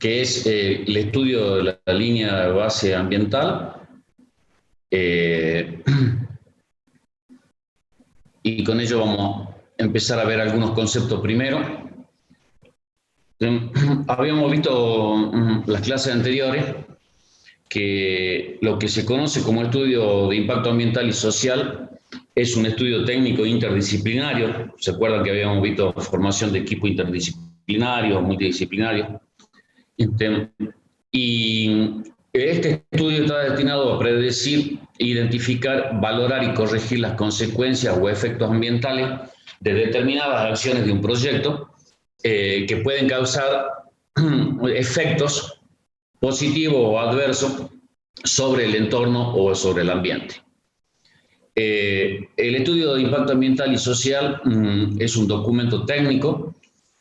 que es el estudio de la línea de base ambiental. Y con ello vamos a empezar a ver algunos conceptos primero. Habíamos visto las clases anteriores que lo que se conoce como estudio de impacto ambiental y social es un estudio técnico interdisciplinario. ¿Se acuerdan que habíamos visto formación de equipo interdisciplinario, multidisciplinario? Y este estudio está destinado a predecir, identificar, valorar y corregir las consecuencias o efectos ambientales de determinadas acciones de un proyecto que pueden causar efectos positivos o adversos sobre el entorno o sobre el ambiente. El estudio de impacto ambiental y social es un documento técnico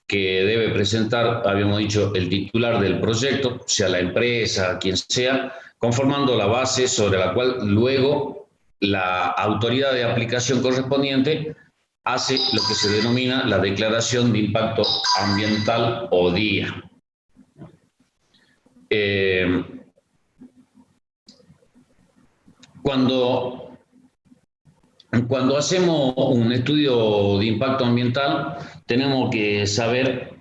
que debe presentar, habíamos dicho, el titular del proyecto, sea la empresa, quien sea, conformando la base sobre la cual luego la autoridad de aplicación correspondiente hace lo que se denomina la declaración de impacto ambiental o DIA. Cuando hacemos un estudio de impacto ambiental, tenemos que saber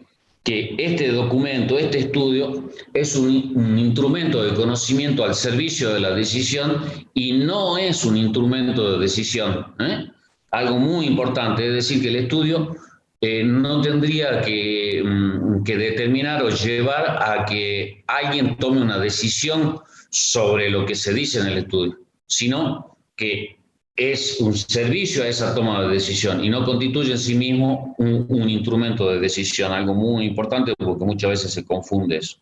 que este documento, este estudio, es un instrumento de conocimiento al servicio de la decisión y no es un instrumento de decisión. Algo muy importante, es decir, que el estudio no tendría que determinar o llevar a que alguien tome una decisión sobre lo que se dice en el estudio, sino que es un servicio a esa toma de decisión y no constituye en sí mismo un instrumento de decisión, algo muy importante porque muchas veces se confunde eso.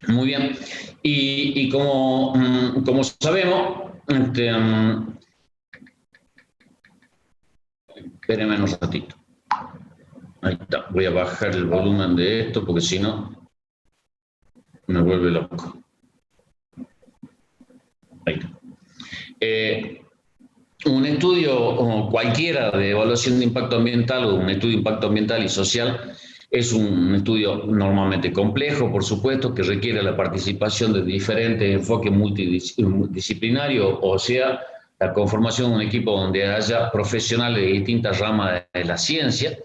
Muy bien, y como sabemos, espérenme un ratito. Ahí está, voy a bajar el volumen de esto porque si no me vuelve loco. Ahí está. Un estudio cualquiera de evaluación de impacto ambiental o un estudio de impacto ambiental y social es un estudio normalmente complejo, por supuesto, que requiere la participación de diferentes enfoques multidisciplinarios, o sea, la conformación de un equipo donde haya profesionales de distintas ramas de la ciencia.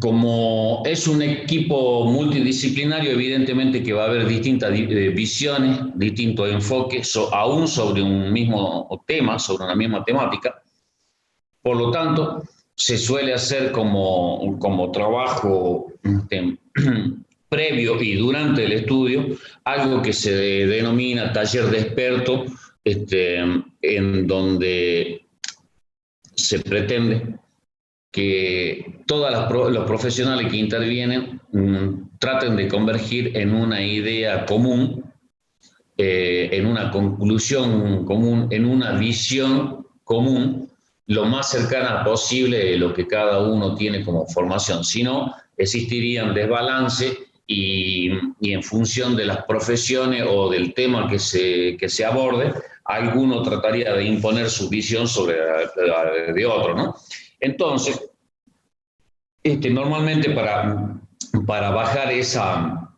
Como es un equipo multidisciplinario, evidentemente que va a haber distintas visiones, distintos enfoques, aún sobre un mismo tema, sobre una misma temática. Por lo tanto, se suele hacer como trabajo previo y durante el estudio, algo que se denomina taller de expertos, en donde se pretende que todos los profesionales que intervienen traten de convergir en una idea común, en una conclusión común, en una visión común, lo más cercana posible de lo que cada uno tiene como formación. Si no, existirían desbalance y en función de las profesiones o del tema que se aborde, alguno trataría de imponer su visión sobre la de otro, ¿no? Entonces, normalmente para bajar esa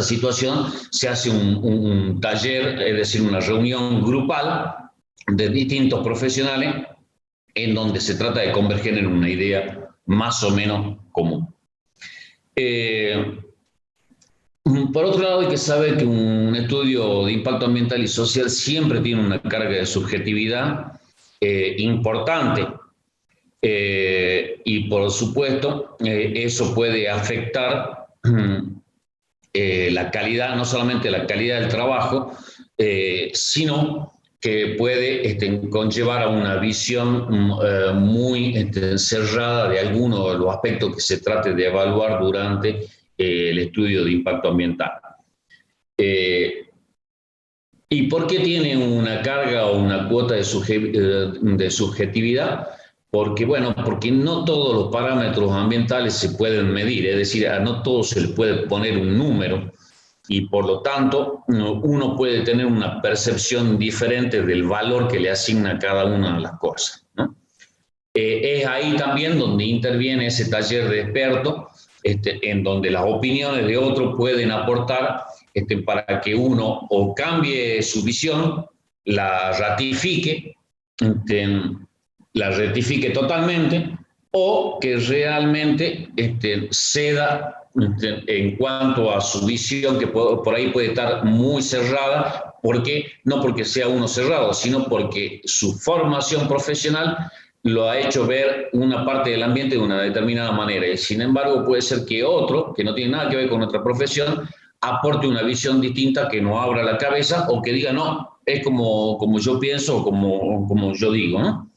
situación se hace un taller, es decir, una reunión grupal de distintos profesionales en donde se trata de converger en una idea más o menos común. Por otro lado, hay que saber que un estudio de impacto ambiental y social siempre tiene una carga de subjetividad importante. Y por supuesto, eso puede afectar la calidad, no solamente la calidad del trabajo, sino que puede conllevar a una visión muy cerrada de algunos de los aspectos que se trate de evaluar durante el estudio de impacto ambiental. ¿Y por qué tiene una carga o una cuota de subjetividad? Porque no todos los parámetros ambientales se pueden medir, es decir, a no todos se le puede poner un número y por lo tanto uno puede tener una percepción diferente del valor que le asigna a cada una de las cosas, ¿no? Es ahí también donde interviene ese taller de expertos, en donde las opiniones de otros pueden aportar para que uno o cambie su visión, la ratifique, la rectifique totalmente, o que realmente ceda en cuanto a su visión, que por ahí puede estar muy cerrada, porque no porque sea uno cerrado, sino porque su formación profesional lo ha hecho ver una parte del ambiente de una determinada manera. Y sin embargo, puede ser que otro, que no tiene nada que ver con nuestra profesión, aporte una visión distinta que nos abra la cabeza o que diga, no, es como yo pienso o como yo digo, ¿no?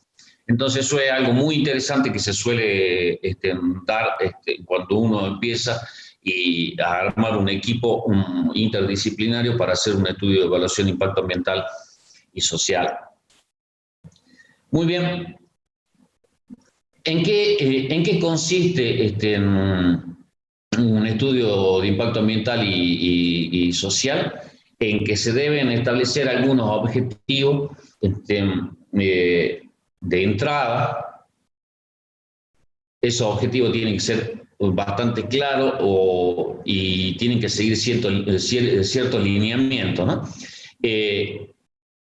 Entonces eso es algo muy interesante que se suele dar cuando uno empieza a armar un equipo interdisciplinario para hacer un estudio de evaluación de impacto ambiental y social. Muy bien. ¿En qué consiste un estudio de impacto ambiental y social? En que se deben establecer algunos objetivos de entrada. Esos objetivos tienen que ser bastante claros y tienen que seguir ciertos lineamientos, ¿no?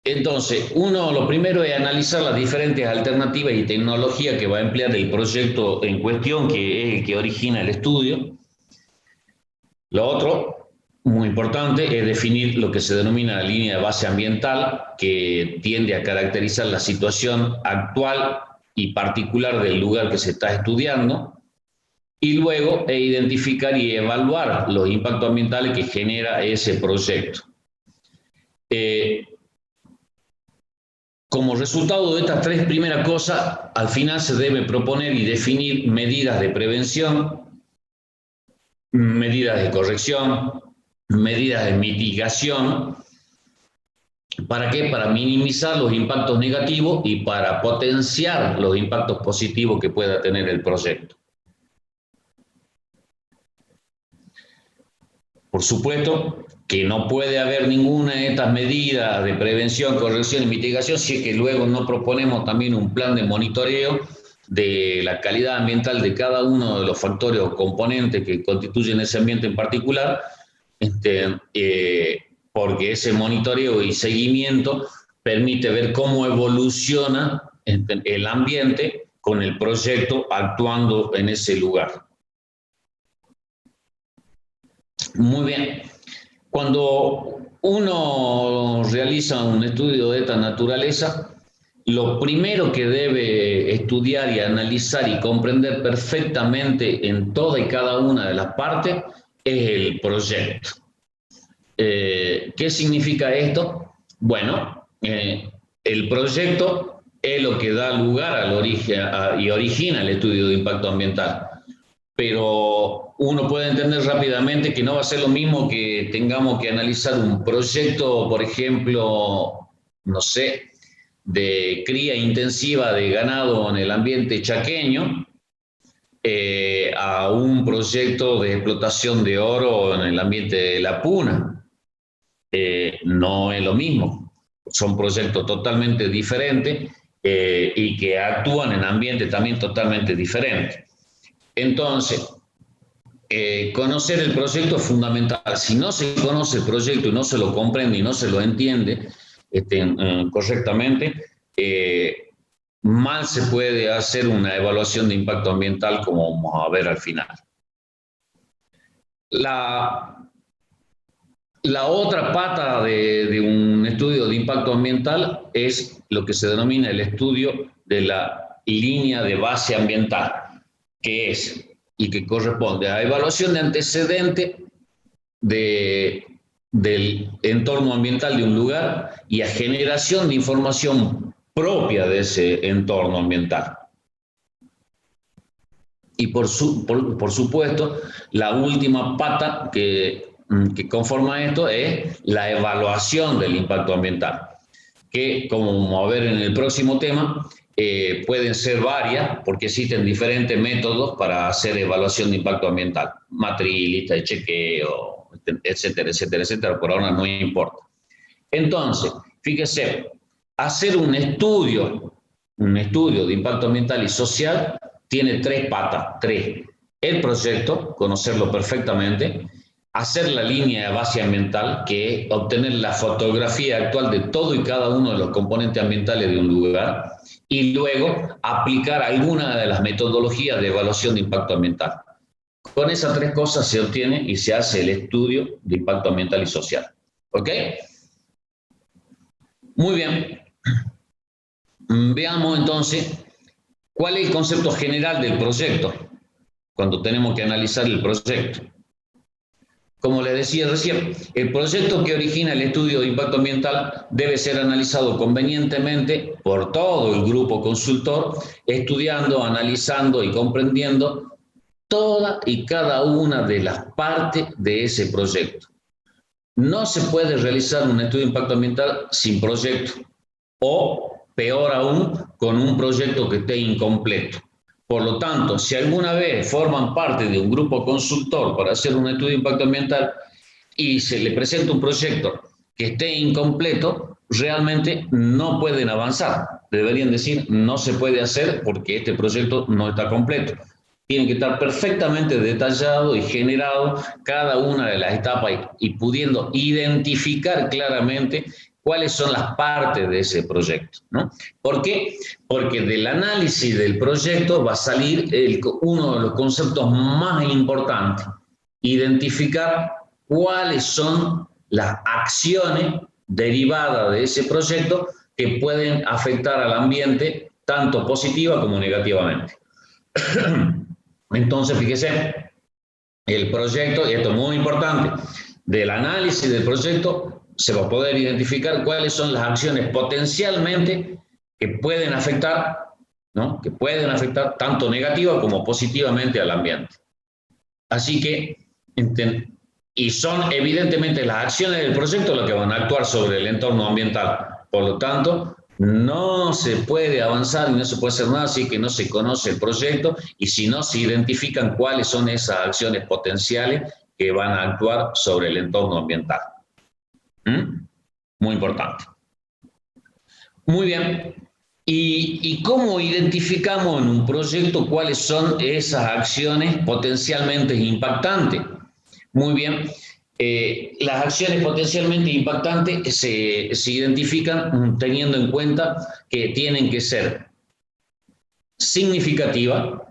Entonces, lo primero es analizar las diferentes alternativas y tecnologías que va a emplear el proyecto en cuestión, que es el que origina el estudio. Lo otro, muy importante, es definir lo que se denomina la línea de base ambiental, que tiende a caracterizar la situación actual y particular del lugar que se está estudiando. Y luego identificar y evaluar los impactos ambientales que genera ese proyecto. Como resultado de estas tres primeras cosas, al final se debe proponer y definir medidas de prevención, medidas de corrección, medidas de mitigación. ¿Para qué? Para minimizar los impactos negativos y para potenciar los impactos positivos que pueda tener el proyecto. Por supuesto que no puede haber ninguna de estas medidas de prevención, corrección y mitigación si es que luego no proponemos también un plan de monitoreo de la calidad ambiental de cada uno de los factores o componentes que constituyen ese ambiente en particular, porque ese monitoreo y seguimiento permite ver cómo evoluciona el ambiente con el proyecto actuando en ese lugar. Muy bien. Cuando uno realiza un estudio de esta naturaleza, lo primero que debe estudiar y analizar y comprender perfectamente en toda y cada una de las partes es el proyecto. ¿Qué significa esto? Bueno, el proyecto es lo que da lugar al origen y origina el estudio de impacto ambiental. Pero uno puede entender rápidamente que no va a ser lo mismo que tengamos que analizar un proyecto, por ejemplo, no sé, de cría intensiva de ganado en el ambiente chaqueño, a un proyecto de explotación de oro en el ambiente de La Puna. No es lo mismo, son proyectos totalmente diferentes y que actúan en ambientes también totalmente diferentes. Entonces, conocer el proyecto es fundamental. Si no se conoce el proyecto y no se lo comprende y no se lo entiende correctamente, mal se puede hacer una evaluación de impacto ambiental, como vamos a ver al final. La otra pata de un estudio de impacto ambiental es lo que se denomina el estudio de la línea de base ambiental, que es y que corresponde a evaluación de antecedentes del entorno ambiental de un lugar y a generación de información propia de ese entorno ambiental. Y por supuesto, la última pata que conforma esto es la evaluación del impacto ambiental, que, como vamos a ver en el próximo tema, pueden ser varias, porque existen diferentes métodos para hacer evaluación de impacto ambiental, matriz, lista de chequeo, etcétera, etcétera, etcétera, por ahora no importa. Entonces, fíjese, hacer un estudio un estudio de impacto ambiental y social tiene tres patas, tres. El proyecto, conocerlo perfectamente, hacer la línea de base ambiental, que es obtener la fotografía actual de todo y cada uno de los componentes ambientales de un lugar, y luego aplicar alguna de las metodologías de evaluación de impacto ambiental. Con esas tres cosas se obtiene y se hace el estudio de impacto ambiental y social. ¿Ok? Muy bien. Veamos entonces cuál es el concepto general del proyecto cuando tenemos que analizar el proyecto. Como les decía recién, el proyecto que origina el estudio de impacto ambiental debe ser analizado convenientemente por todo el grupo consultor, estudiando, analizando y comprendiendo toda y cada una de las partes de ese proyecto. No se puede realizar un estudio de impacto ambiental sin proyecto, o peor aún, con un proyecto que esté incompleto. Por lo tanto, si alguna vez forman parte de un grupo consultor para hacer un estudio de impacto ambiental y se le presenta un proyecto que esté incompleto, realmente no pueden avanzar. Deberían decir, no se puede hacer porque este proyecto no está completo. Tiene que estar perfectamente detallado y generado cada una de las etapas y pudiendo identificar claramente cuáles son las partes de ese proyecto, ¿no? ¿Por qué? Porque del análisis del proyecto va a salir uno de los conceptos más importantes, identificar cuáles son las acciones derivadas de ese proyecto que pueden afectar al ambiente tanto positiva como negativamente. Entonces, fíjese, el proyecto, y esto es muy importante, del análisis del proyecto se va a poder identificar cuáles son las acciones potencialmente que pueden afectar, ¿no? Que pueden afectar tanto negativa como positivamente al ambiente. Así que, y son evidentemente las acciones del proyecto las que van a actuar sobre el entorno ambiental. Por lo tanto, no se puede avanzar y no se puede hacer nada si que no se conoce el proyecto y si no se identifican cuáles son esas acciones potenciales que van a actuar sobre el entorno ambiental. Muy importante. Muy bien. ¿Y cómo identificamos en un proyecto cuáles son esas acciones potencialmente impactantes? Muy bien. Las acciones potencialmente impactantes se identifican teniendo en cuenta que tienen que ser significativas.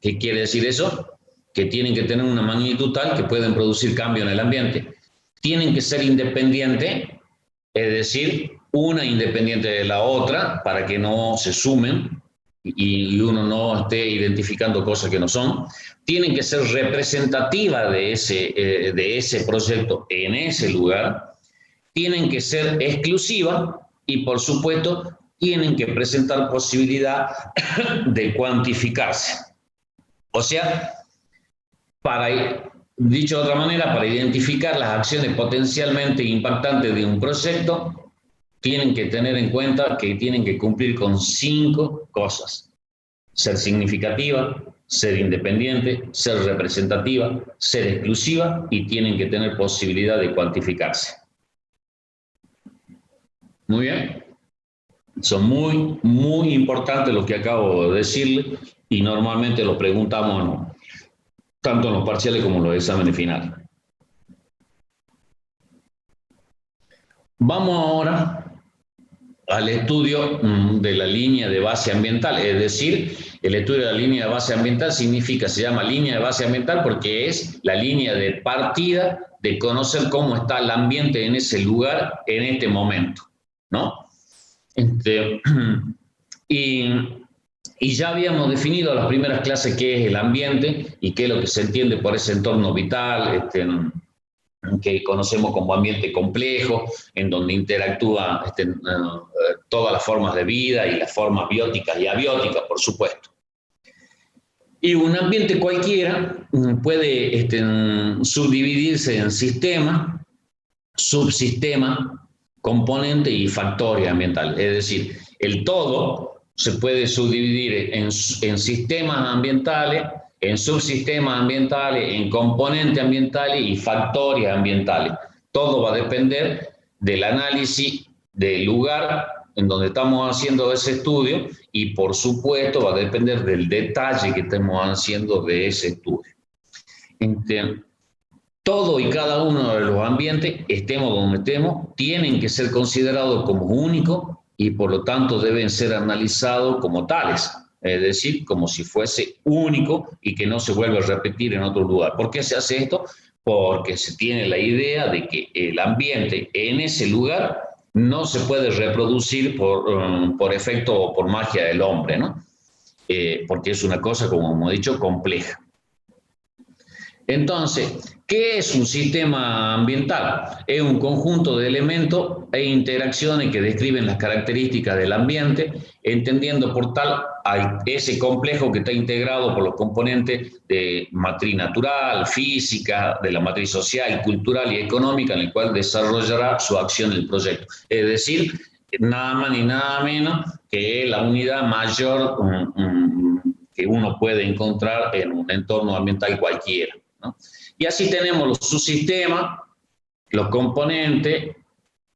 ¿Qué quiere decir eso? Que tienen que tener una magnitud tal que pueden producir cambio en el ambiente. Tienen que ser independientes, es decir, una independiente de la otra para que no se sumen y uno no esté identificando cosas que no son. Tienen que ser representativas de ese proyecto en ese lugar. Tienen que ser exclusivas y, por supuesto, tienen que presentar posibilidad de cuantificarse. O sea, dicho de otra manera, para identificar las acciones potencialmente impactantes de un proyecto, tienen que tener en cuenta que tienen que cumplir con 5 cosas. Ser significativa, ser independiente, ser representativa, ser exclusiva y tienen que tener posibilidad de cuantificarse. Muy bien. Son muy, muy importantes lo que acabo de decirle y normalmente lo preguntamos, ¿no?, tanto en los parciales como en los exámenes finales. Vamos ahora al estudio de la línea de base ambiental, es decir, el estudio de la línea de base ambiental se llama línea de base ambiental porque es la línea de partida de conocer cómo está el ambiente en ese lugar en este momento, ¿no? Y ya habíamos definido en las primeras clases qué es el ambiente y qué es lo que se entiende por ese entorno vital, que conocemos como ambiente complejo, en donde interactúa todas las formas de vida y las formas bióticas y abióticas, por supuesto. Y un ambiente cualquiera puede subdividirse en sistemas, subsistemas, componentes y factores ambientales. Es decir, el todo se puede subdividir en sistemas ambientales, en subsistemas ambientales, en componentes ambientales y factores ambientales. Todo va a depender del análisis del lugar en donde estamos haciendo ese estudio y por supuesto va a depender del detalle que estemos haciendo de ese estudio. Todo y cada uno de los ambientes, estemos donde estemos, tienen que ser considerados como únicos y por lo tanto deben ser analizados como tales, es decir, como si fuese único y que no se vuelva a repetir en otro lugar. ¿Por qué se hace esto? Porque se tiene la idea de que el ambiente en ese lugar no se puede reproducir por efecto o por magia del hombre, ¿no? Porque es una cosa, como hemos dicho, compleja. Entonces, ¿qué es un sistema ambiental? Es un conjunto de elementos e interacciones que describen las características del ambiente, entendiendo por tal a ese complejo que está integrado por los componentes de matriz natural, física, de la matriz social, cultural y económica, en el cual desarrollará su acción el proyecto. Es decir, nada más ni nada menos que la unidad mayor que uno puede encontrar en un entorno ambiental cualquiera, ¿no? Y así tenemos los subsistemas, los componentes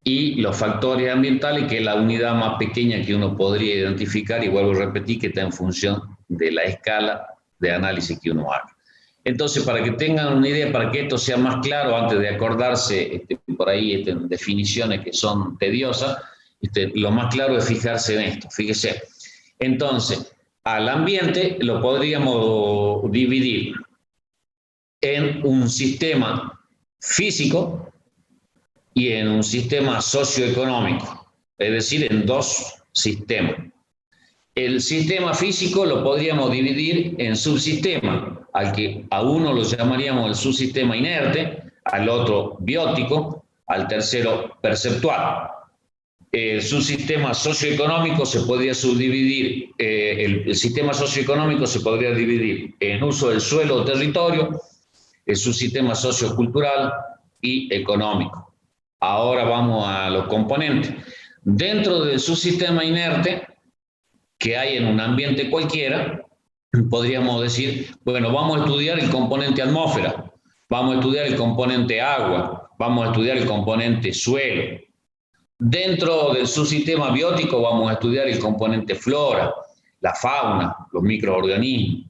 y los factores ambientales, que es la unidad más pequeña que uno podría identificar, y vuelvo a repetir que está en función de la escala de análisis que uno haga. Entonces, para que tengan una idea, para que esto sea más claro, antes de acordarse por ahí definiciones que son tediosas, lo más claro es fijarse en esto. Fíjese. Entonces, al ambiente lo podríamos dividir en un sistema físico y en un sistema socioeconómico, es decir, en dos sistemas. El sistema físico lo podríamos dividir en subsistemas, al que a uno lo llamaríamos el subsistema inerte, al otro biótico, al tercero perceptual. El subsistema socioeconómico se podría subdividir, el sistema socioeconómico se podría dividir en uso del suelo o territorio, el subsistema sociocultural y económico. Ahora vamos a los componentes. Dentro del subsistema inerte que hay en un ambiente cualquiera, podríamos decir, bueno, vamos a estudiar el componente atmósfera, vamos a estudiar el componente agua, vamos a estudiar el componente suelo. Dentro del subsistema biótico vamos a estudiar el componente flora, la fauna, los microorganismos.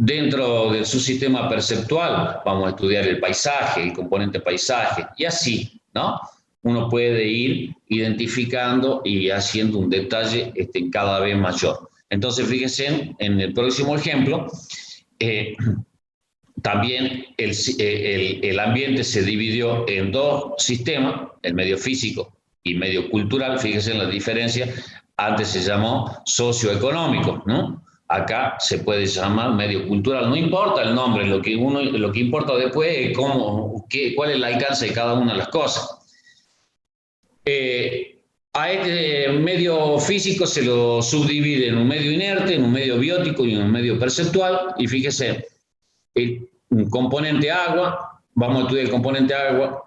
Dentro del subsistema perceptual vamos a estudiar el paisaje, el componente paisaje, y así, ¿no? Uno puede ir identificando y haciendo un detalle cada vez mayor. Entonces, fíjense en el próximo ejemplo, también el ambiente se dividió en dos sistemas, el medio físico y medio cultural. Fíjense en la diferencia, antes se llamó socioeconómico, ¿no? Acá se puede llamar medio cultural, no importa el nombre, lo que importa después es cuál es el alcance de cada una de las cosas. A este medio físico se lo subdivide en un medio inerte, en un medio biótico y en un medio perceptual, y fíjese, un componente agua, vamos a estudiar el componente agua,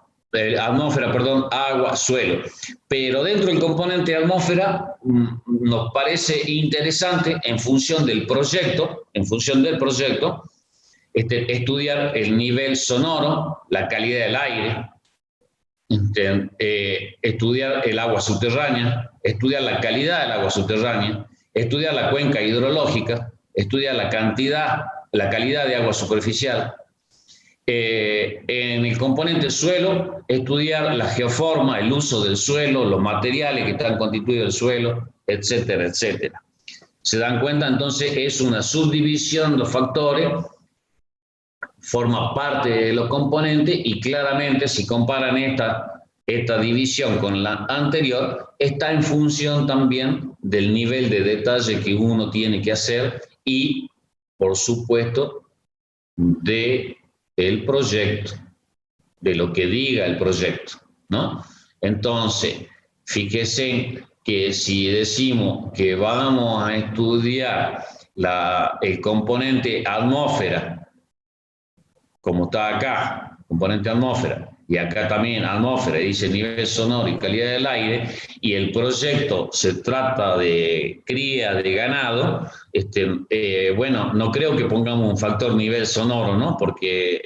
atmósfera, perdón, agua, suelo. Pero dentro del componente atmósfera nos parece interesante, en función del proyecto, estudiar el nivel sonoro, la calidad del aire, estudiar el agua subterránea, estudiar la calidad del agua subterránea, estudiar la cuenca hidrológica, estudiar la calidad de agua superficial. En el componente suelo, estudiar la geoforma, el uso del suelo, los materiales que están constituidos del suelo, etcétera, etcétera. ¿Se dan cuenta? Entonces es una subdivisión de los factores, forma parte de los componentes, y claramente si comparan esta división con la anterior, está en función también del nivel de detalle que uno tiene que hacer y, por supuesto, del proyecto, de lo que diga el proyecto, ¿no? Entonces, fíjese que si decimos que vamos a estudiar el componente atmósfera, como está acá, componente atmósfera, y acá también atmósfera, dice nivel sonoro y calidad del aire, y el proyecto se trata de cría de ganado, bueno, no creo que pongamos un factor nivel sonoro, ¿no? Porque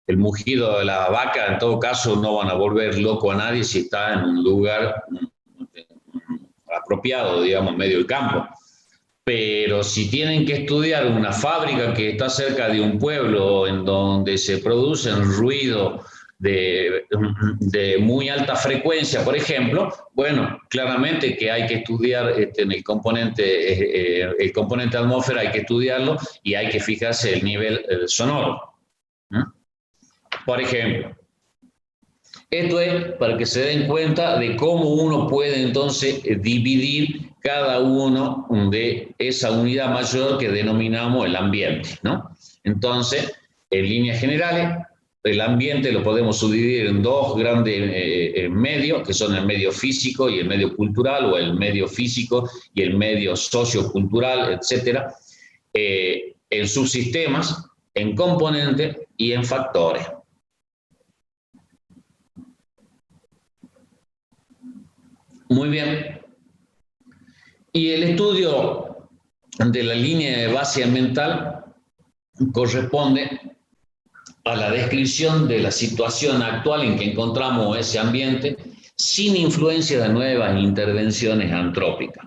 el mugido de la vaca, en todo caso, no van a volver loco a nadie si está en un lugar apropiado, digamos, en medio del campo. Pero si tienen que estudiar una fábrica que está cerca de un pueblo en donde se producen ruido de muy alta frecuencia, por ejemplo, bueno, claramente que hay que estudiar en el componente atmósfera, hay que estudiarlo y hay que fijarse el nivel sonoro. Por ejemplo, esto es para que se den cuenta de cómo uno puede entonces dividir cada uno de esa unidad mayor que denominamos el ambiente, ¿no? Entonces, en líneas generales, el ambiente lo podemos subdividir en dos grandes medios, que son el medio físico y el medio cultural, o el medio físico y el medio sociocultural, etcétera, en subsistemas, en componentes y en factores. Muy bien. Y el estudio de la línea de base ambiental corresponde a la descripción de la situación actual en que encontramos ese ambiente sin influencia de nuevas intervenciones antrópicas.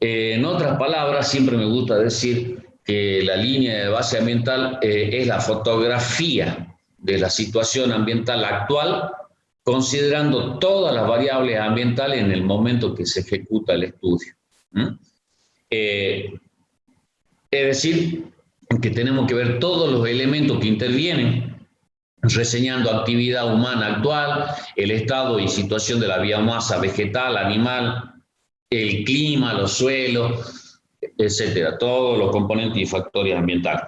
En otras palabras, siempre me gusta decir que la línea de base ambiental es la fotografía de la situación ambiental actual, considerando todas las variables ambientales en el momento que se ejecuta el estudio. Es decir, que tenemos que ver todos los elementos que intervienen, reseñando actividad humana actual, el estado y situación de la biomasa vegetal, animal, el clima, los suelos, etcétera, todos los componentes y factores ambientales.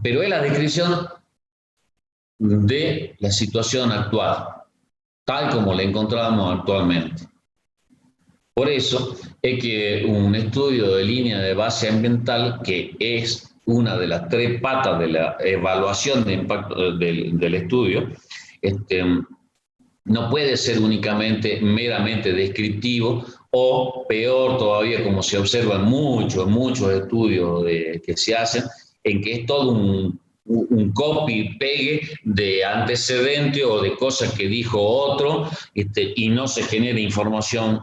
Pero es la descripción de la situación actual, tal como la encontramos actualmente. Por eso es que un estudio de línea de base ambiental, que es una de las tres patas de la evaluación de impacto del estudio, no puede ser únicamente meramente descriptivo, o peor todavía, como se observa en muchos estudios que se hacen, en que es todo un copy-pegue de antecedentes o de cosas que dijo otro, y no se genera información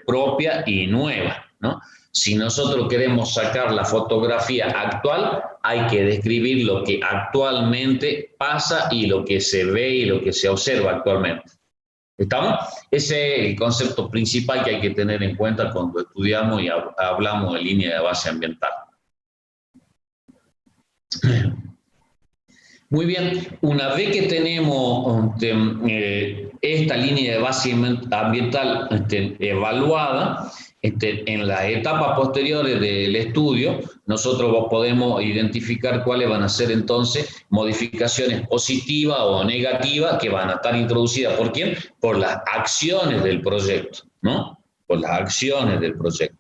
propia y nueva, ¿no? Si nosotros queremos sacar la fotografía actual, hay que describir lo que actualmente pasa y lo que se ve y lo que se observa actualmente. ¿Estamos? Ese es el concepto principal que hay que tener en cuenta cuando estudiamos y hablamos de línea de base ambiental. Muy bien, una vez que tenemos esta línea de base ambiental evaluada, en las etapas posteriores del estudio, nosotros podemos identificar cuáles van a ser entonces modificaciones positivas o negativas que van a estar introducidas. ¿Por quién? Por las acciones del proyecto, ¿no? Por las acciones del proyecto.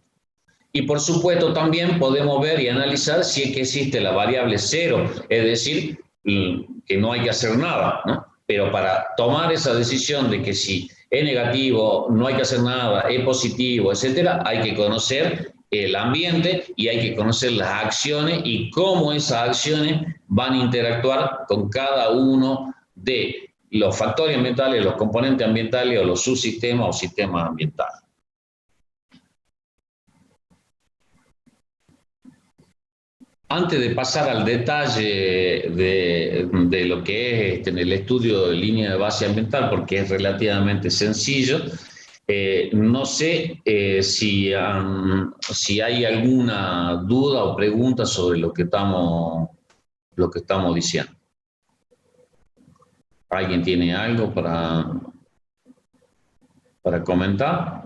Y por supuesto también podemos ver y analizar si es que existe la variable cero, es decir, que no hay que hacer nada, ¿no? Pero para tomar esa decisión de que si es negativo, no hay que hacer nada, es positivo, etcétera, hay que conocer el ambiente y hay que conocer las acciones y cómo esas acciones van a interactuar con cada uno de los factores ambientales, los componentes ambientales o los subsistemas o sistemas ambientales. Antes de pasar al detalle de lo que es el estudio de línea de base ambiental, porque es relativamente sencillo, no sé si hay alguna duda o pregunta sobre lo que estamos diciendo. ¿Alguien tiene algo para comentar?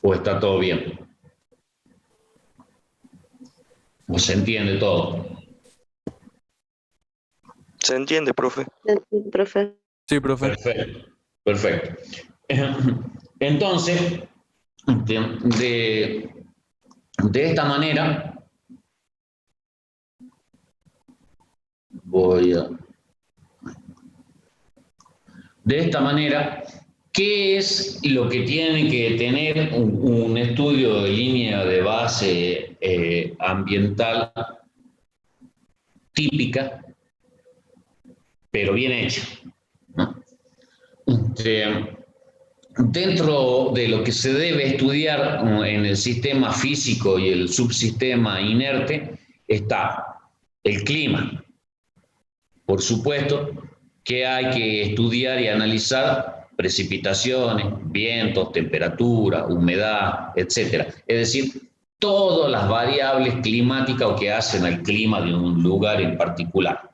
¿O está todo bien? ¿O se entiende todo? Se entiende, profe. Sí, profe. Sí, profe. Perfecto, perfecto. Entonces, de esta manera, ¿qué es lo que tiene que tener un estudio de línea de base ambiental típica, pero bien hecha, ¿no? Dentro de lo que se debe estudiar en el sistema físico y el subsistema inerte está el clima. Por supuesto que hay que estudiar y analizar precipitaciones, vientos, temperatura, humedad, etc. Es decir, todas las variables climáticas o que hacen al clima de un lugar en particular.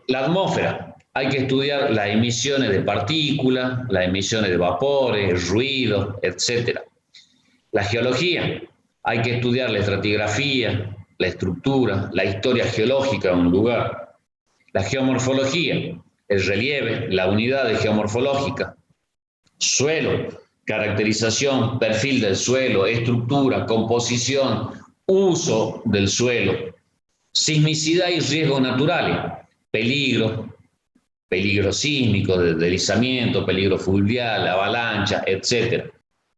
La atmósfera, hay que estudiar las emisiones de partículas, las emisiones de vapores, ruidos, etc. La geología, hay que estudiar la estratigrafía, la estructura, la historia geológica de un lugar. La geomorfología, el relieve, la unidad geomorfológica. Suelo, caracterización, perfil del suelo, estructura, composición, uso del suelo. Sismicidad y riesgos naturales, peligro sísmico, deslizamiento, peligro fluvial, avalancha, etc.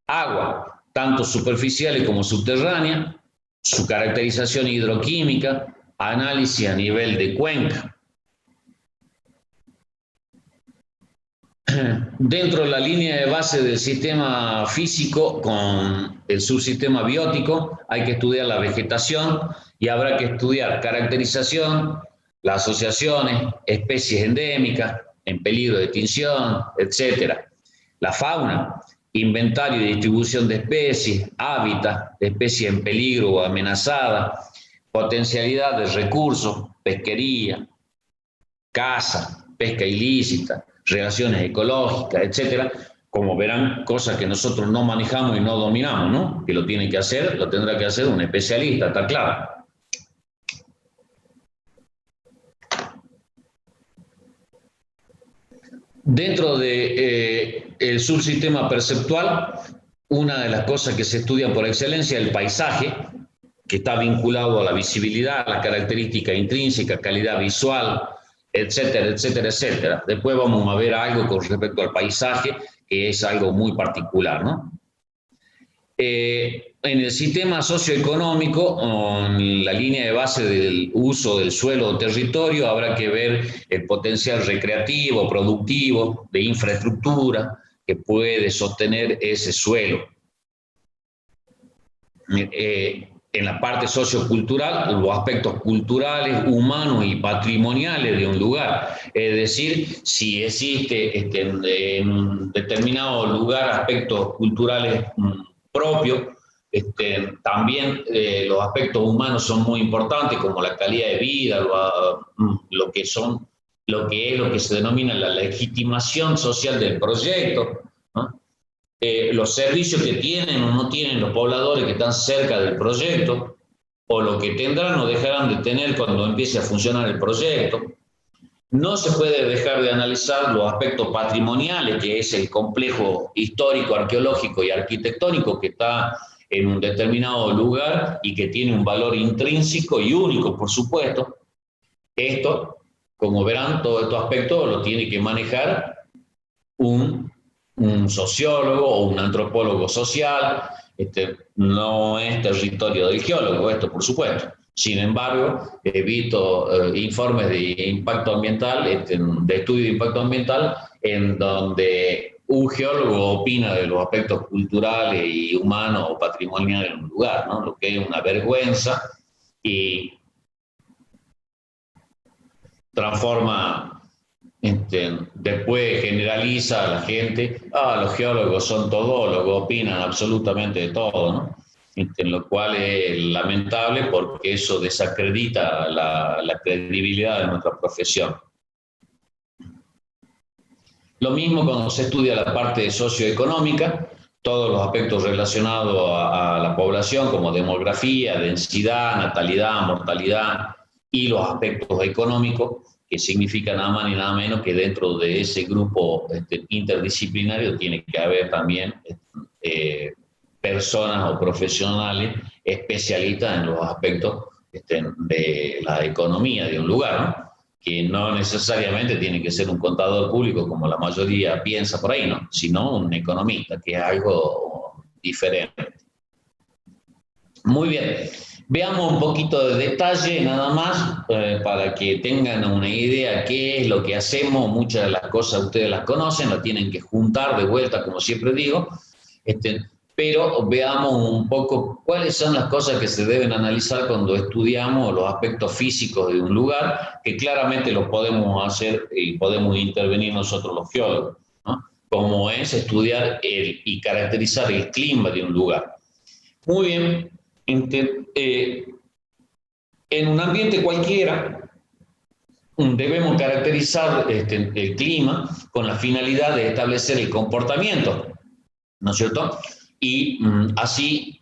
Agua, tanto superficiales como subterránea, su caracterización hidroquímica, análisis a nivel de cuenca. Dentro de la línea de base del sistema físico con el subsistema biótico hay que estudiar la vegetación y habrá que estudiar caracterización, las asociaciones, especies endémicas, en peligro de extinción, etc. La fauna, inventario y distribución de especies, hábitat, especies en peligro o amenazadas, potencialidad de recursos, pesquería, caza, pesca ilícita, relaciones ecológicas, etcétera, como verán, cosas que nosotros no manejamos y no dominamos, ¿no? Que lo tiene que hacer, lo tendrá que hacer un especialista, está claro. Dentro de el subsistema perceptual, una de las cosas que se estudian por excelencia es el paisaje, que está vinculado a la visibilidad, a la característica intrínseca, calidad visual, etcétera, etcétera, etcétera. Después vamos a ver algo con respecto al paisaje, que es algo muy particular, ¿no? En el sistema socioeconómico, en la línea de base del uso del suelo o territorio, habrá que ver el potencial recreativo, productivo, de infraestructura que puede sostener ese suelo. En la parte sociocultural, los aspectos culturales, humanos y patrimoniales de un lugar. Es decir, si existe en un determinado lugar aspectos culturales propios, también los aspectos humanos son muy importantes, como la calidad de vida, lo que se denomina la legitimación social del proyecto, ¿no? Los servicios que tienen o no tienen los pobladores que están cerca del proyecto, o lo que tendrán o dejarán de tener cuando empiece a funcionar el proyecto. No se puede dejar de analizar los aspectos patrimoniales, que es el complejo histórico, arqueológico y arquitectónico que está en un determinado lugar y que tiene un valor intrínseco y único, por supuesto. Esto, como verán, todo estos aspectos lo tiene que manejar un sociólogo o un antropólogo social. No es territorio del geólogo, esto por supuesto. Sin embargo, he visto informes de impacto ambiental, de estudio de impacto ambiental, en donde un geólogo opina de los aspectos culturales y humanos o patrimoniales en un lugar, ¿no? Lo que es una vergüenza, y transforma, después generaliza a la gente, los geólogos son todólogos, opinan absolutamente de todo, ¿no? Lo cual es lamentable porque eso desacredita la credibilidad de nuestra profesión. Lo mismo cuando se estudia la parte socioeconómica, todos los aspectos relacionados a la población, como demografía, densidad, natalidad, mortalidad, y los aspectos económicos, que significa nada más ni nada menos que dentro de ese grupo interdisciplinario tiene que haber también personas o profesionales especialistas en los aspectos de la economía de un lugar, ¿no? Que no necesariamente tiene que ser un contador público como la mayoría piensa por ahí, ¿no? Sino un economista, que es algo diferente. Muy bien. Veamos un poquito de detalle nada más para que tengan una idea qué es lo que hacemos. Muchas de las cosas ustedes las conocen, las tienen que juntar de vuelta, como siempre digo, pero veamos un poco cuáles son las cosas que se deben analizar cuando estudiamos los aspectos físicos de un lugar, que claramente los podemos hacer y podemos intervenir nosotros los geólogos, ¿no? Como es estudiar y caracterizar el clima de un lugar. Muy bien. En un ambiente cualquiera debemos caracterizar el clima con la finalidad de establecer el comportamiento, ¿no es cierto? Y así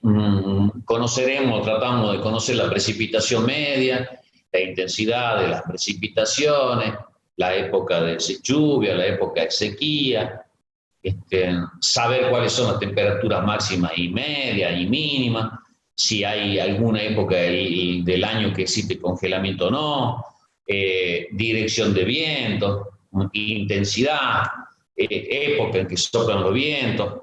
conoceremos, tratamos de conocer la precipitación media, la intensidad de las precipitaciones, la época de lluvia, la época de sequía, saber cuáles son las temperaturas máximas y medias y mínimas, si hay alguna época del año que existe congelamiento o no, dirección de viento, intensidad, época en que soplan los vientos,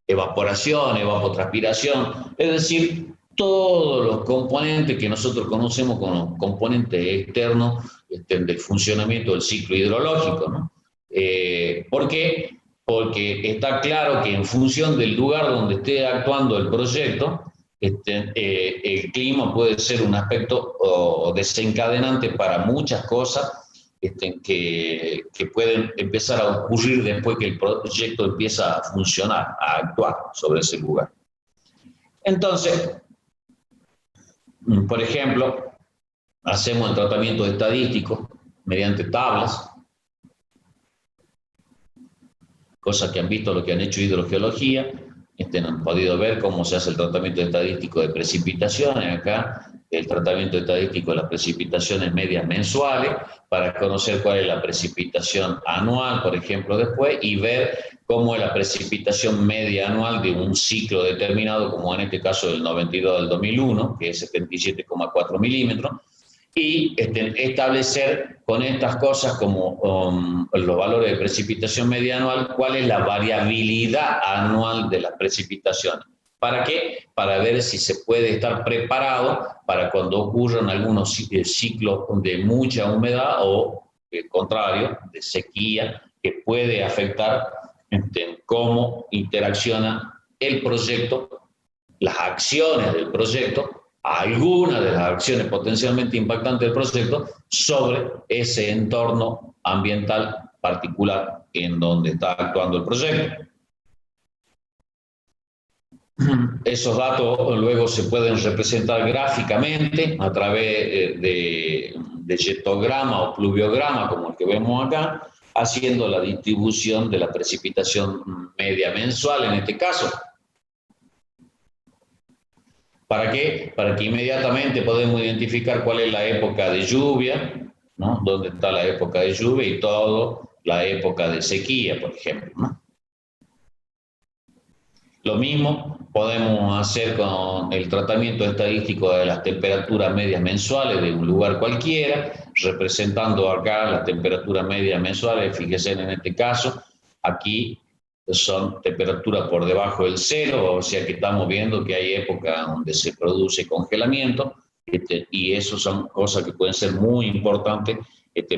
evaporación, evapotranspiración, es decir, todos los componentes que nosotros conocemos como componentes externos del funcionamiento del ciclo hidrológico, ¿no? ¿Por qué? Porque está claro que en función del lugar donde esté actuando el proyecto, el clima puede ser un aspecto desencadenante para muchas cosas que pueden empezar a ocurrir después que el proyecto empieza a funcionar, a actuar sobre ese lugar. Entonces, por ejemplo, hacemos el tratamiento estadístico mediante tablas, cosas que han visto los que han hecho hidrogeología, han podido ver cómo se hace el tratamiento estadístico de precipitaciones acá, el tratamiento estadístico de las precipitaciones medias mensuales, para conocer cuál es la precipitación anual, por ejemplo, después, y ver cómo es la precipitación media anual de un ciclo determinado, como en este caso del 92 al 2001, que es 77,4 milímetros, y establecer con estas cosas como los valores de precipitación media anual, cuál es la variabilidad anual de las precipitaciones. ¿Para qué? Para ver si se puede estar preparado para cuando ocurran algunos ciclos de mucha humedad o, al contrario, de sequía, que puede afectar cómo interacciona el proyecto, las acciones del proyecto, algunas de las acciones potencialmente impactantes del proyecto sobre ese entorno ambiental particular en donde está actuando el proyecto. Esos datos luego se pueden representar gráficamente a través de jetograma o pluviograma, como el que vemos acá, haciendo la distribución de la precipitación media mensual en este caso. ¿Para qué? Para que inmediatamente podamos identificar cuál es la época de lluvia, ¿no? Dónde está la época de lluvia y todo la época de sequía, por ejemplo, ¿no? Lo mismo podemos hacer con el tratamiento estadístico de las temperaturas medias mensuales de un lugar cualquiera, representando acá las temperaturas medias mensuales. Fíjense en este caso, aquí son temperaturas por debajo del cero, o sea que estamos viendo que hay épocas donde se produce congelamiento, y eso son cosas que pueden ser muy importantes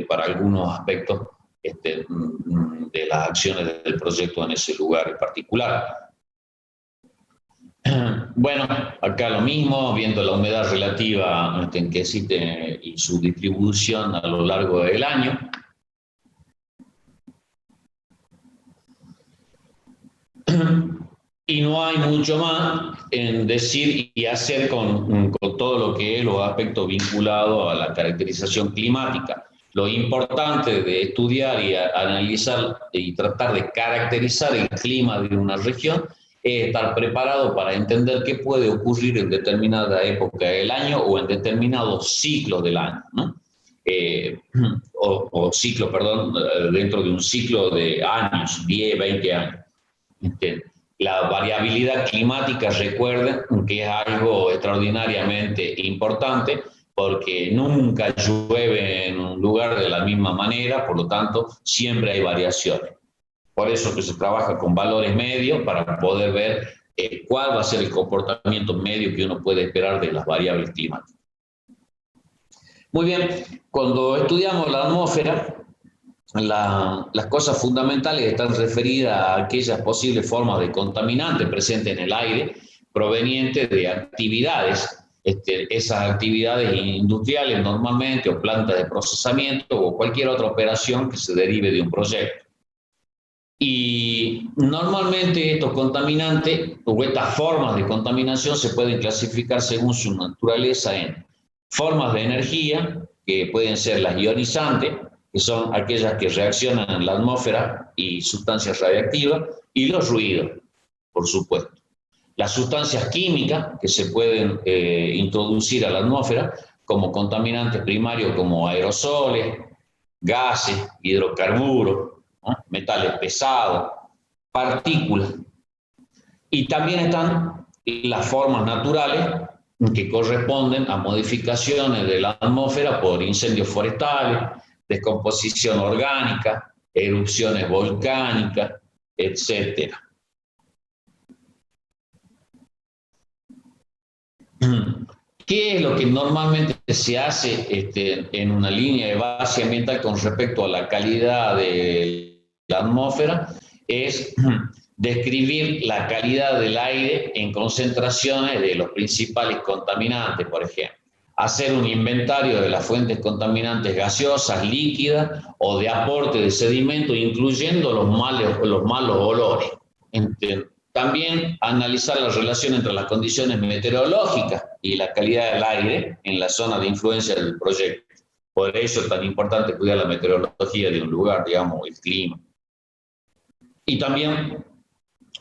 para algunos aspectos de las acciones del proyecto en ese lugar en particular. Bueno, acá lo mismo, viendo la humedad relativa que existe y su distribución a lo largo del año. Y no hay mucho más en decir y hacer con todo lo que es los aspectos vinculados a la caracterización climática. Lo importante de estudiar y analizar y tratar de caracterizar el clima de una región es estar preparado para entender qué puede ocurrir en determinada época del año o en determinados ciclos del año, ¿no? Ciclo, perdón, dentro de un ciclo de años, 10, 20 años. La variabilidad climática, recuerden que es algo extraordinariamente importante porque nunca llueve en un lugar de la misma manera, por lo tanto, siempre hay variaciones. Por eso que se trabaja con valores medios para poder ver cuál va a ser el comportamiento medio que uno puede esperar de las variables climáticas. Muy bien, cuando estudiamos la atmósfera, las cosas fundamentales están referidas a aquellas posibles formas de contaminante presentes en el aire provenientes de actividades, esas actividades industriales normalmente, o plantas de procesamiento, o cualquier otra operación que se derive de un proyecto. Y normalmente estos contaminantes o estas formas de contaminación se pueden clasificar según su naturaleza en formas de energía, que pueden ser las ionizantes, que son aquellas que reaccionan en la atmósfera y sustancias radiactivas, y los ruidos, por supuesto. Las sustancias químicas que se pueden introducir a la atmósfera como contaminantes primarios, como aerosoles, gases, hidrocarburos, ¿no? Metales pesados, partículas. Y también están las formas naturales que corresponden a modificaciones de la atmósfera por incendios forestales, descomposición orgánica, erupciones volcánicas, etc. ¿Qué es lo que normalmente se hace en una línea de base ambiental con respecto a la calidad de la atmósfera? Es describir la calidad del aire en concentraciones de los principales contaminantes, por ejemplo. Hacer un inventario de las fuentes contaminantes gaseosas, líquidas o de aporte de sedimento, incluyendo los malos olores. También analizar la relación entre las condiciones meteorológicas y la calidad del aire en la zona de influencia del proyecto. Por eso es tan importante cuidar la meteorología de un lugar, digamos, el clima. Y también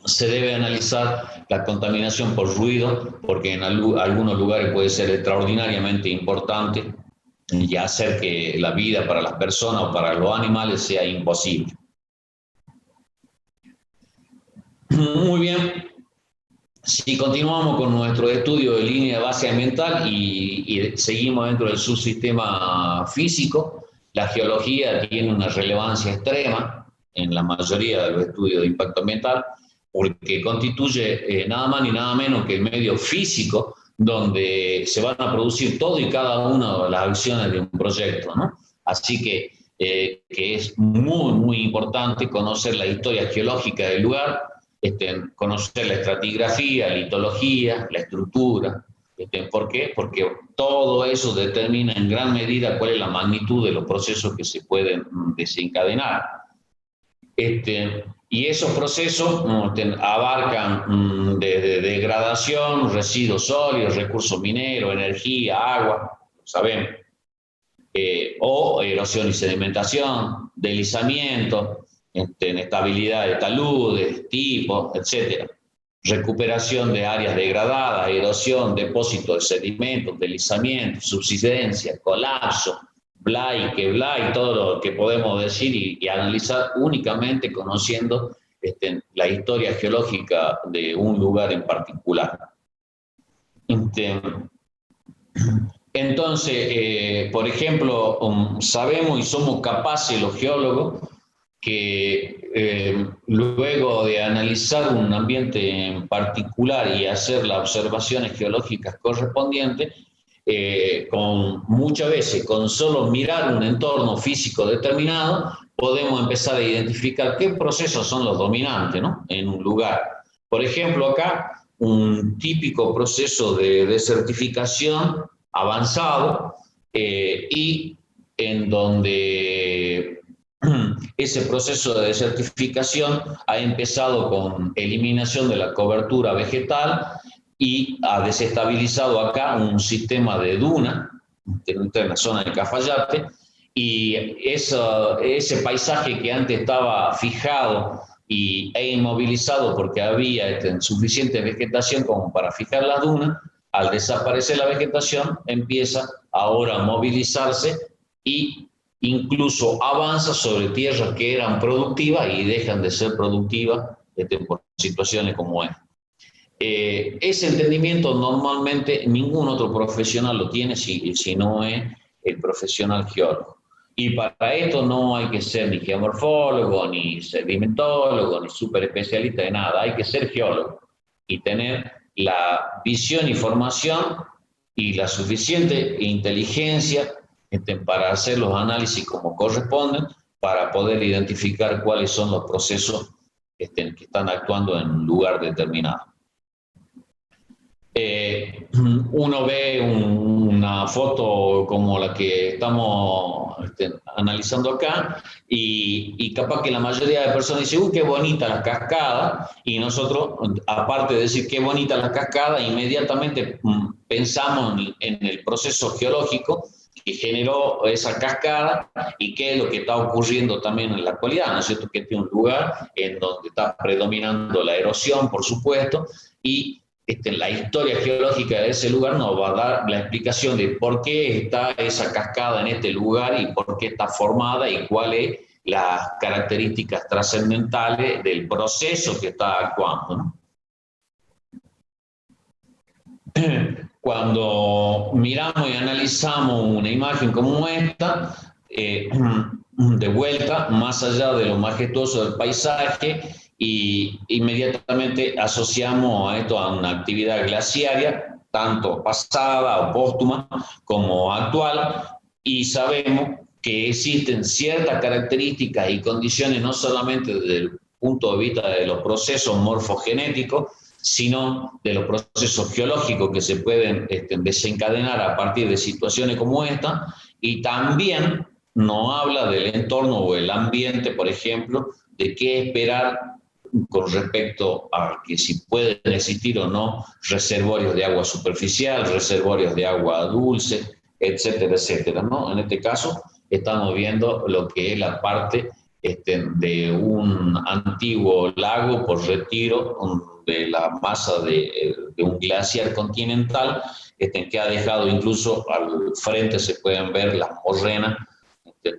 se debe analizar la contaminación por ruido, porque en algunos lugares puede ser extraordinariamente importante y hacer que la vida para las personas o para los animales sea imposible. Muy bien, si continuamos con nuestro estudio de línea de base ambiental y seguimos dentro del subsistema físico, la geología tiene una relevancia extrema en la mayoría de los estudios de impacto ambiental, porque constituye nada más ni nada menos que el medio físico donde se van a producir todo y cada una de las acciones de un proyecto, ¿no? Así que es muy, muy importante conocer la historia geológica del lugar, conocer la estratigrafía, la litología, la estructura. ¿Por qué? Porque todo eso determina en gran medida cuál es la magnitud de los procesos que se pueden desencadenar. Y esos procesos abarcan desde degradación, residuos sólidos, recursos mineros, energía, agua, lo sabemos, o erosión y sedimentación, deslizamiento, inestabilidad de taludes, tipos, etc. Recuperación de áreas degradadas, erosión, depósito de sedimentos, deslizamiento, subsidencia, colapso, blay, todo lo que podemos decir y analizar únicamente conociendo la historia geológica de un lugar en particular. Entonces, por ejemplo, sabemos y somos capaces los geólogos que luego de analizar un ambiente en particular y hacer las observaciones geológicas correspondientes, muchas veces con solo mirar un entorno físico determinado, podemos empezar a identificar qué procesos son los dominantes, ¿no?, en un lugar. Por ejemplo, acá, un típico proceso de desertificación avanzado y en donde ese proceso de desertificación ha empezado con eliminación de la cobertura vegetal y ha desestabilizado acá un sistema de duna en la zona de Cafayate, y ese paisaje que antes estaba fijado e inmovilizado porque había suficiente vegetación como para fijar las dunas, al desaparecer la vegetación empieza ahora a movilizarse y incluso avanza sobre tierras que eran productivas y dejan de ser productivas por situaciones como esta. Ese entendimiento normalmente ningún otro profesional lo tiene si no es el profesional geólogo. Y para esto no hay que ser ni geomorfólogo, ni sedimentólogo, ni súper especialista de nada, hay que ser geólogo. y tener la visión y formación y la suficiente inteligencia para hacer los análisis como corresponden, para poder identificar cuáles son los procesos que están actuando en un lugar determinado. Uno ve una foto como la que estamos analizando acá y capaz que la mayoría de personas dice, uy, qué bonita la cascada, y nosotros, aparte de decir qué bonita la cascada, inmediatamente pensamos en el proceso geológico que generó esa cascada y qué es lo que está ocurriendo también en la actualidad, ¿no es cierto? Que este es un lugar en donde está predominando la erosión, por supuesto, y la historia geológica de ese lugar nos va a dar la explicación de por qué está esa cascada en este lugar y por qué está formada y cuáles son las características trascendentales del proceso que está actuando, ¿no? Cuando miramos y analizamos una imagen como esta, de vuelta, más allá de lo majestuoso del paisaje, y inmediatamente asociamos a esto a una actividad glaciaria, tanto pasada o póstuma como actual, y sabemos que existen ciertas características y condiciones no solamente desde el punto de vista de los procesos morfogenéticos, sino de los procesos geológicos que se pueden desencadenar a partir de situaciones como esta, y también nos habla del entorno o el ambiente, por ejemplo, de qué esperar con respecto a que si pueden existir o no reservorios de agua superficial, reservorios de agua dulce, etcétera, etcétera, ¿no? En este caso estamos viendo lo que es la parte de un antiguo lago por retiro de la masa de un glaciar continental, que ha dejado incluso al frente se pueden ver las morrenas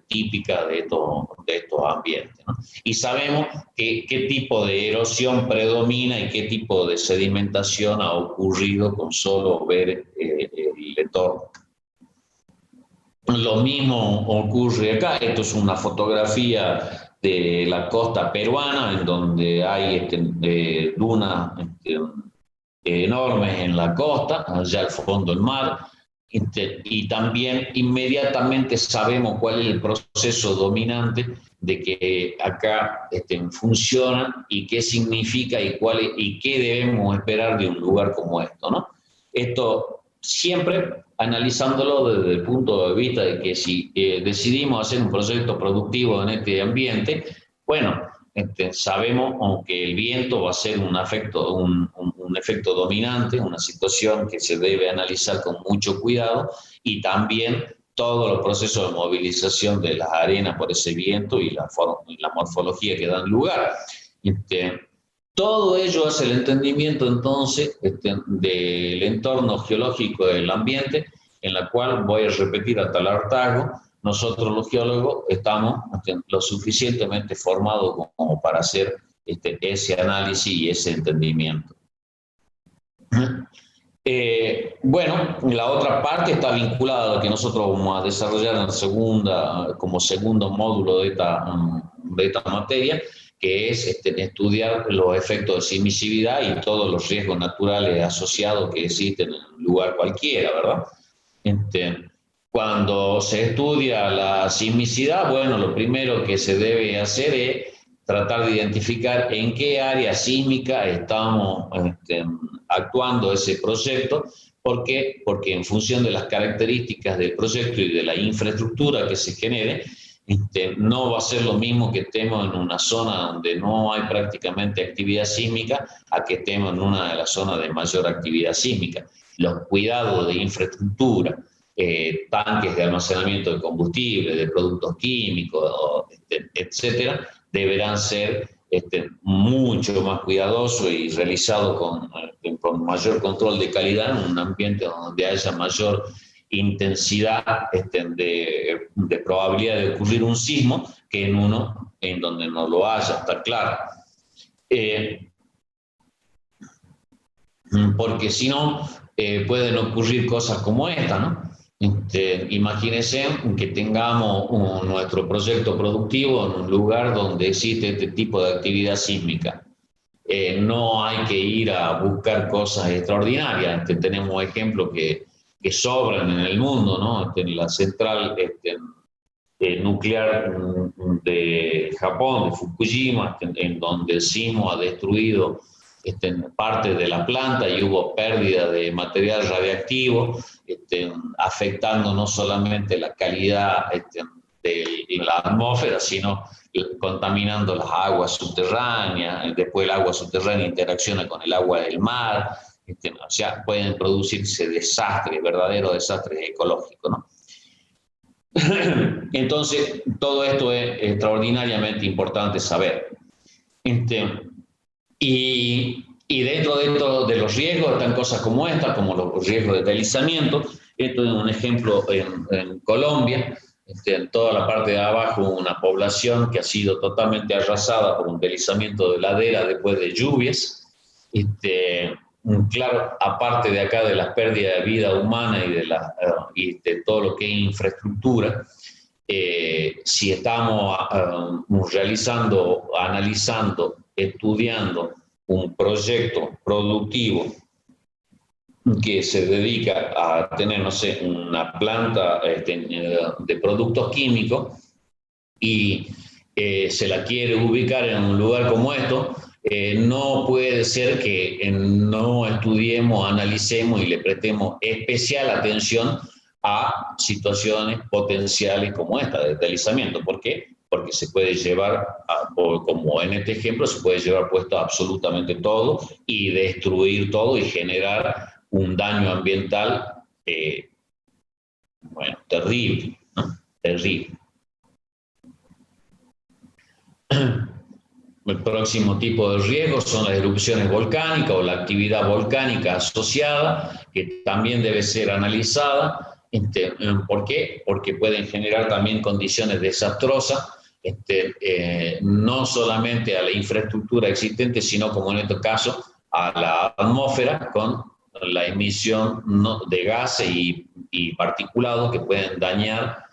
típicas de estos ambientes, ¿no? Y sabemos qué tipo de erosión predomina y qué tipo de sedimentación ha ocurrido con solo ver el entorno. Lo mismo ocurre acá. Esto es una fotografía de la costa peruana, en donde hay dunas enormes en la costa, allá al fondo del mar, y también inmediatamente sabemos cuál es el proceso dominante de que acá funciona y qué significa y qué debemos esperar de un lugar como esto, ¿no? Esto siempre analizándolo desde el punto de vista de que si decidimos hacer un proyecto productivo en este ambiente, bueno, sabemos aunque el viento va a ser un efecto dominante, una situación que se debe analizar con mucho cuidado, y también todos los procesos de movilización de las arenas por ese viento y la morfología que dan lugar. Todo ello hace el entendimiento entonces del entorno geológico del ambiente, en la cual, voy a repetir hasta el hartazgo, nosotros los geólogos estamos lo suficientemente formados como para hacer ese análisis y ese entendimiento. Bueno, la otra parte está vinculada a lo que nosotros vamos a desarrollar en como segundo módulo de esta materia, que es estudiar los efectos de sismicidad y todos los riesgos naturales asociados que existen en un lugar cualquiera, ¿verdad? Cuando se estudia la sismicidad, bueno, lo primero que se debe hacer es tratar de identificar en qué área sísmica estamos actuando ese proyecto. ¿Por qué? Porque en función de las características del proyecto y de la infraestructura que se genere, no va a ser lo mismo que estemos en una zona donde no hay prácticamente actividad sísmica a que estemos en una de las zonas de mayor actividad sísmica. Los cuidados de infraestructura, tanques de almacenamiento de combustible, de productos químicos, etcétera, deberán ser mucho más cuidadosos y realizados con mayor control de calidad en un ambiente donde haya mayor intensidad de probabilidad de ocurrir un sismo que en uno en donde no lo haya, está claro. Porque si no, pueden ocurrir cosas como esta, ¿no? Imagínense que tengamos nuestro proyecto productivo en un lugar donde existe este tipo de actividad sísmica. no hay que ir a buscar cosas extraordinarias. Tenemos ejemplos que sobran en el mundo, ¿no? La central nuclear de Japón, de Fukushima, en donde el sismo ha destruido parte de la planta y hubo pérdida de material radiactivo, afectando no solamente la calidad de la atmósfera, sino contaminando las aguas subterráneas. Después el agua subterránea interacciona con el agua del mar, o sea, pueden producirse desastres, verdaderos desastres ecológicos, ¿no? Entonces, todo esto es extraordinariamente importante saber. Y dentro de los riesgos están cosas como esta, como los riesgos de deslizamiento. Esto es un ejemplo en Colombia. En toda la parte de abajo, una población que ha sido totalmente arrasada por un deslizamiento de ladera después de lluvias. Claro, aparte de acá de las pérdidas de vida humana y de todo lo que es infraestructura, si estamos realizando, analizando, estudiando un proyecto productivo que se dedica a tener, no sé, una planta de productos químicos y se la quiere ubicar en un lugar como esto, no puede ser que no estudiemos, analicemos y le prestemos especial atención a situaciones potenciales como esta de deslizamiento. ¿Por qué? Porque se puede llevar, como en este ejemplo, se puede llevar puesto absolutamente todo y destruir todo y generar un daño ambiental, bueno, terrible, ¿no? Terrible. El próximo tipo de riesgo son las erupciones volcánicas o la actividad volcánica asociada, que también debe ser analizada. ¿Por qué? Porque pueden generar también condiciones desastrosas, no solamente a la infraestructura existente, sino, como en este caso, a la atmósfera, con la emisión de gases y particulados que pueden dañar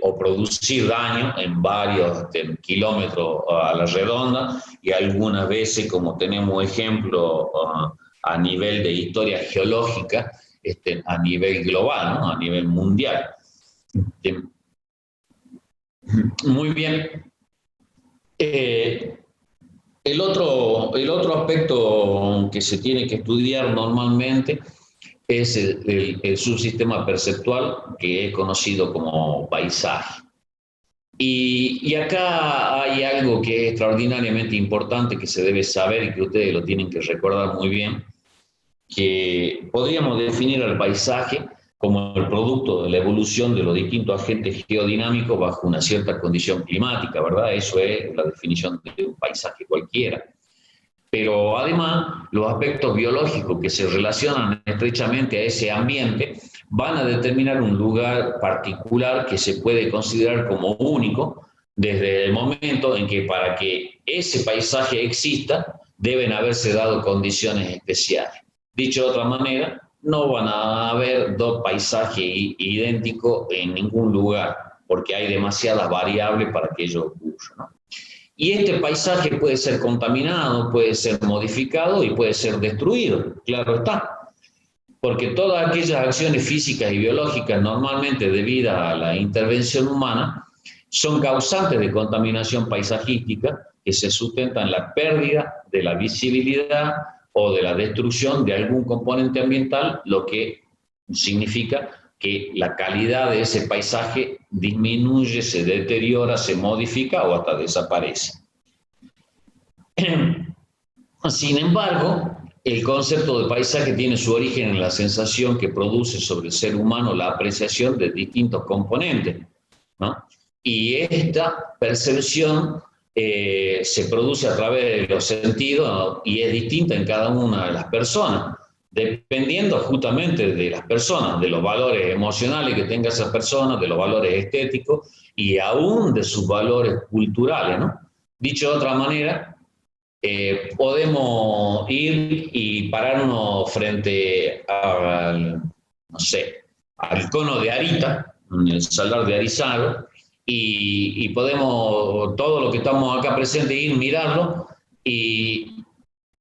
o producir daño en varios kilómetros a la redonda, y algunas veces, como tenemos ejemplo a nivel de historia geológica, a nivel global, ¿no? A nivel mundial. Muy bien. El otro aspecto que se tiene que estudiar normalmente es el subsistema perceptual, que es conocido como paisaje. Y acá hay algo que es extraordinariamente importante, que se debe saber y que ustedes lo tienen que recordar muy bien, que podríamos definir al paisaje como el producto de la evolución de los distintos agentes geodinámicos bajo una cierta condición climática, ¿verdad? Eso es la definición de un paisaje cualquiera. Pero además, los aspectos biológicos que se relacionan estrechamente a ese ambiente van a determinar un lugar particular que se puede considerar como único, desde el momento en que para que ese paisaje exista deben haberse dado condiciones especiales. Dicho de otra manera, no van a haber dos paisajes idénticos en ningún lugar, porque hay demasiadas variables para que ello ocurra, ¿no? Y este paisaje puede ser contaminado, puede ser modificado y puede ser destruido, claro está. Porque todas aquellas acciones físicas y biológicas normalmente debidas a la intervención humana son causantes de contaminación paisajística que se sustentan en la pérdida de la visibilidad o de la destrucción de algún componente ambiental, lo que significa que la calidad de ese paisaje disminuye, se deteriora, se modifica o hasta desaparece. Sin embargo, el concepto de paisaje tiene su origen en la sensación que produce sobre el ser humano la apreciación de distintos componentes, ¿no? Y esta percepción se produce a través de los sentidos y es distinta en cada una de las personas, dependiendo justamente de las personas, de los valores emocionales que tenga esa persona, de los valores estéticos y aún de sus valores culturales, ¿no? Dicho de otra manera, podemos ir y pararnos frente al, no sé, al cono de Arita, en el salar de Arizaro, y podemos, todo lo que estamos acá presentes, ir mirarlo y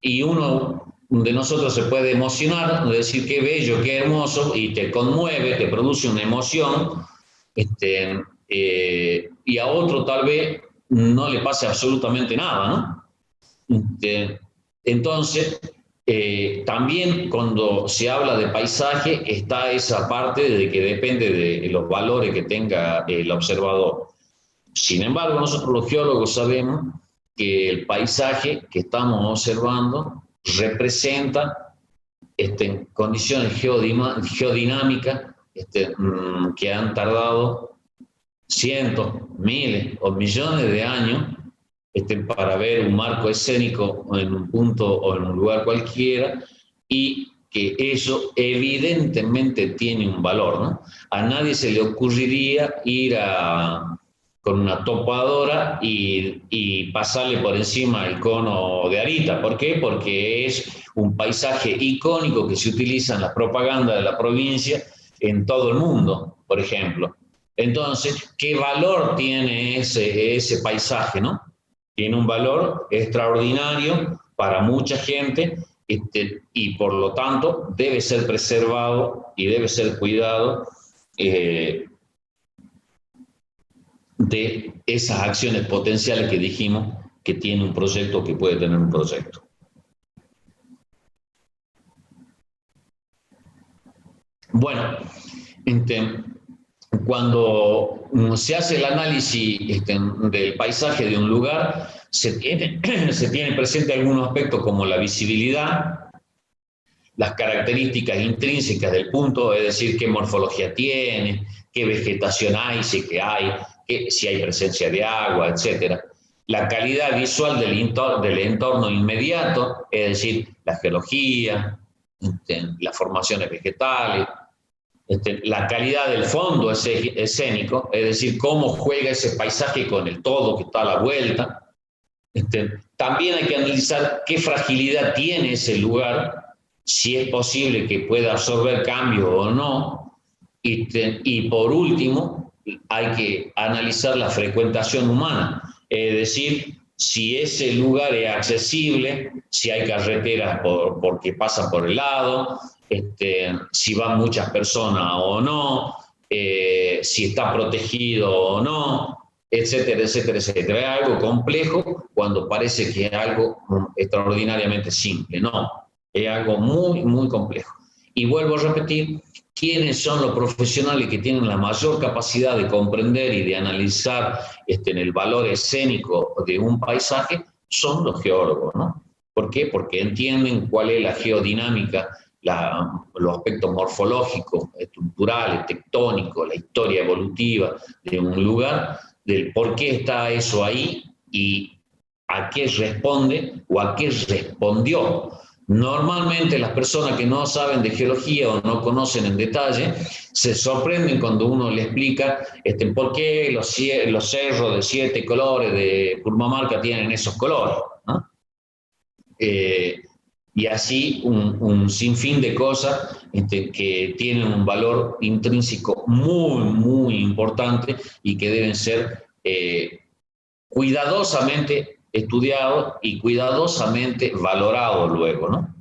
y uno de nosotros se puede emocionar, decir qué bello, qué hermoso, y te conmueve, te produce una emoción, y a otro tal vez no le pase absolutamente nada, ¿no? Entonces, también cuando se habla de paisaje está esa parte de que depende de los valores que tenga el observador. Sin embargo, nosotros los geólogos sabemos que el paisaje que estamos observando representa condiciones geodinámicas que han tardado cientos, miles o millones de años para ver un marco escénico en un punto o en un lugar cualquiera, y que eso evidentemente tiene un valor, ¿no? A nadie se le ocurriría ir con una topadora y pasarle por encima el cono de Arita. ¿Por qué? Porque es un paisaje icónico que se utiliza en la propaganda de la provincia en todo el mundo, por ejemplo. Entonces, ¿qué valor tiene ese paisaje, no? Tiene un valor extraordinario para mucha gente, y por lo tanto debe ser preservado y debe ser cuidado de esas acciones potenciales que dijimos que tiene un proyecto, que puede tener un proyecto. Bueno, cuando se hace el análisis del paisaje de un lugar, se tiene presente algunos aspectos como la visibilidad, las características intrínsecas del punto, es decir, qué morfología tiene, qué vegetación hay, si hay presencia de agua, etc. La calidad visual del entorno inmediato, es decir, la geología, las formaciones vegetales, la calidad del fondo escénico, es decir, cómo juega ese paisaje con el todo que está a la vuelta. También hay que analizar qué fragilidad tiene ese lugar, si es posible que pueda absorber cambios o no. Y por último, hay que analizar la frecuentación humana, es decir, si ese lugar es accesible, si hay carreteras porque pasan por el lado, si van muchas personas o no, si está protegido o no, etcétera, etcétera, etcétera. Es algo complejo cuando parece que es algo extraordinariamente simple. No, es algo muy, muy complejo. Y vuelvo a repetir, ¿quiénes son los profesionales que tienen la mayor capacidad de comprender y de analizar en el valor escénico de un paisaje? Son los geólogos, ¿no? ¿Por qué? Porque entienden cuál es la geodinámica, los aspectos morfológicos, estructurales, tectónicos, la historia evolutiva de un lugar, del por qué está eso ahí y a qué responde o a qué respondió. Normalmente las personas que no saben de geología o no conocen en detalle se sorprenden cuando uno le explica por qué los cerros de 7 colores de Purmamarca tienen esos colores, ¿no? Y así un sinfín de cosas que tienen un valor intrínseco muy, muy importante y que deben ser cuidadosamente estudiados y cuidadosamente valorados luego, ¿no?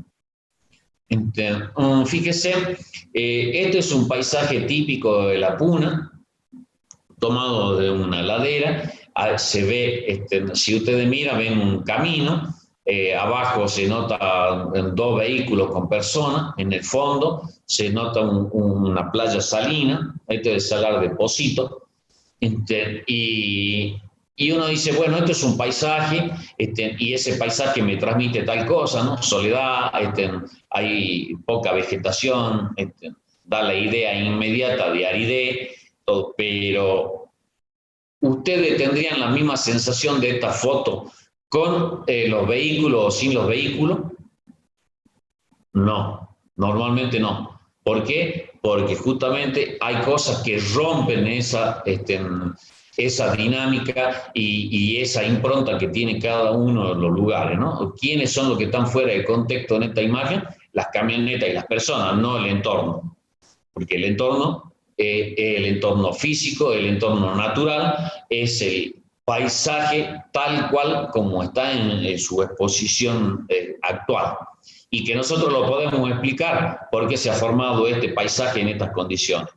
Fíjese, este es un paisaje típico de la Puna, tomado de una ladera. Se ve, si ustedes miran, ven un camino. Abajo se nota 2 vehículos con personas, en el fondo se nota una playa salina, este es Salar de Pocito, y uno dice, bueno, esto es un paisaje, y ese paisaje me transmite tal cosa, ¿no? Soledad, hay poca vegetación, da la idea inmediata de aridez, todo, pero ustedes tendrían la misma sensación de esta foto con los vehículos o sin los vehículos. No, normalmente no. ¿Por qué? Porque justamente hay cosas que rompen esa dinámica y esa impronta que tiene cada uno de los lugares, ¿no? ¿Quiénes son los que están fuera de contexto en esta imagen? Las camionetas y las personas, no el entorno. Porque el entorno físico, el entorno natural, es paisaje tal cual como está en su exposición actual. Y que nosotros lo podemos explicar por qué se ha formado este paisaje en estas condiciones.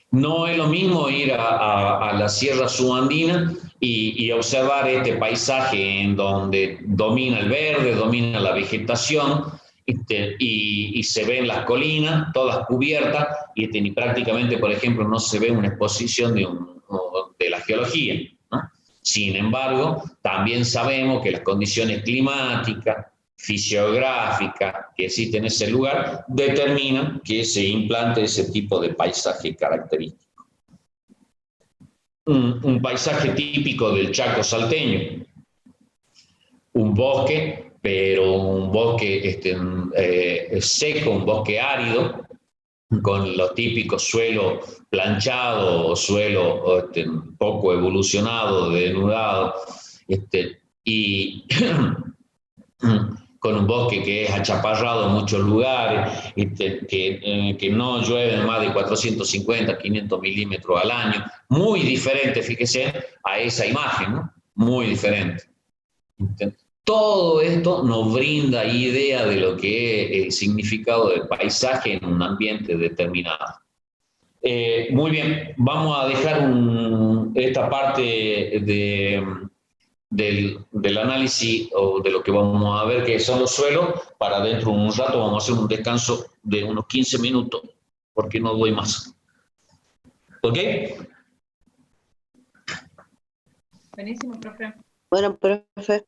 No es lo mismo ir a la Sierra Subandina y observar este paisaje en donde domina el verde, domina la vegetación y se ven las colinas todas cubiertas y prácticamente, por ejemplo, no se ve una exposición de la geología, ¿no? Sin embargo, también sabemos que las condiciones climáticas, fisiográficas que existen en ese lugar determinan que se implante ese tipo de paisaje característico. Un paisaje típico del Chaco salteño, un bosque, pero un bosque seco, un bosque árido, con los típicos suelo planchado o suelo poco evolucionado, denudado, y con un bosque que es achaparrado en muchos lugares, que no llueve más de 450, 500 milímetros al año, muy diferente, fíjese, a esa imagen, ¿no? Muy diferente. Todo esto nos brinda idea de lo que es el significado del paisaje en un ambiente determinado. Muy bien, vamos a dejar esta parte del análisis o de lo que vamos a ver que son los suelos, para dentro de un rato vamos a hacer un descanso de unos 15 minutos, porque no doy más. ¿Ok? Buenísimo, profe. Bueno, profe.